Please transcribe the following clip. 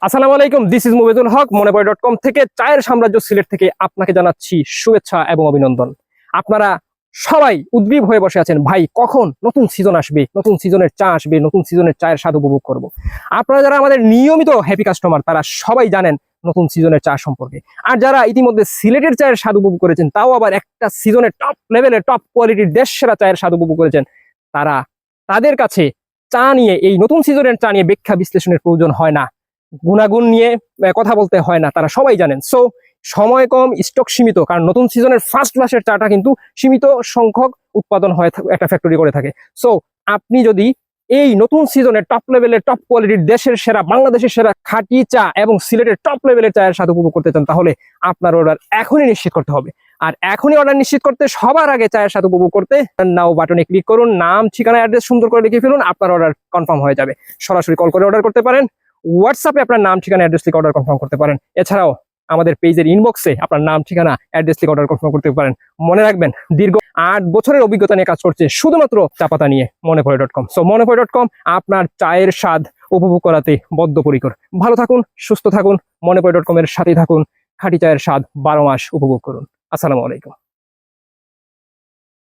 আসসালামু আলাইকুম, this is মুবিজুল হক মনেপড়ে.com থেকে চায়ের সাম্রাজ্য সিলেট থেকে আপনাকে জানাচ্ছি শুভেচ্ছা এবং অভিনন্দন। আপনারা সবাই উদ্গ্রীব হয়ে বসে আছেন, ভাই কখন নতুন সিজন আসবে, নতুন সিজনের চা আসবে, নতুন সিজনের চায়ের স্বাদ উপভোগ করব। আপনারা যারা আমাদের নিয়মিত হ্যাপি কাস্টমার তারা সবাই জানেন নতুন সিজনের চা সম্পর্কে। আর যারা ইতিমধ্যে সিলেটের চায়ের স্বাদ উপভোগ করেছেন, তাও আবার একটা সিজনের টপ লেভেলের টপ কোয়ালিটির দেশ সেরা চায়ের স্বাদ উপভোগ করেছেন, তাদের কাছে চা নিয়ে, এই নতুন সিজনের চা নিয়ে ব্যাখ্যা বিশ্লেষণের প্রয়োজন হয় না, গুণাগুণ নিয়ে কথা বলতে হয় না, তারা সবাই জানেন। সো সময় কম, স্টক সীমিত, কারণ নতুন সিজনের ফার্স্ট ক্লাসের চাটা কিন্তু সীমিত সংখ্যক উৎপাদন হয় একটা ফ্যাক্টরি করে থাকে। সো আপনি যদি এই নতুন সিজনের টপ লেভেলের টপ কোয়ালিটির দেশের সেরা, বাংলাদেশের সেরা খাঁটি চা এবং সিলেটের টপ লেভেলের চায়ের স্বাদ উপভোগ করতে চান, তাহলে আপনার অর্ডার এখনই নিশ্চিত করতে হবে। আর এখনই অর্ডার নিশ্চিত করতে সবার আগে চায়ের স্বাদ উপভোগ করতে নাও বাটনে ক্লিক করুন, নাম ঠিকানা অ্যাড্রেস সুন্দর করে লিখে ফেলুন, আপনার অর্ডার কনফার্ম হয়ে যাবে। সরাসরি কল করে অর্ডার করতে পারেন, হোয়াটসঅ্যাপে আপনার নাম ঠিকানা অ্যাড্রেস লিখে অর্ডার কনফার্ম করতে পারেন। এছাড়াও আমাদের পেজের ইনবক্সে আপনার নাম ঠিকানা অ্যাড্রেস লিখে অর্ডার কনফার্ম করতে পারেন। মনে রাখবেন, দীর্ঘ 8 বছরের অভিজ্ঞতা নিয়ে কাজ করছে শুধুমাত্র চা পাতা নিয়ে মনেপড়ে.com। সো মনেপড়ে.com আপনার চায়ের স্বাদ উপভোগ করাতে বদ্ধপরিকর। ভালো থাকুন, সুস্থ থাকুন, মনেপড়ে.com এর সাথে থাকুন, খাঁটি চায়ের স্বাদ 12 মাস উপভোগ করুন। আসসালামু আলাইকুম।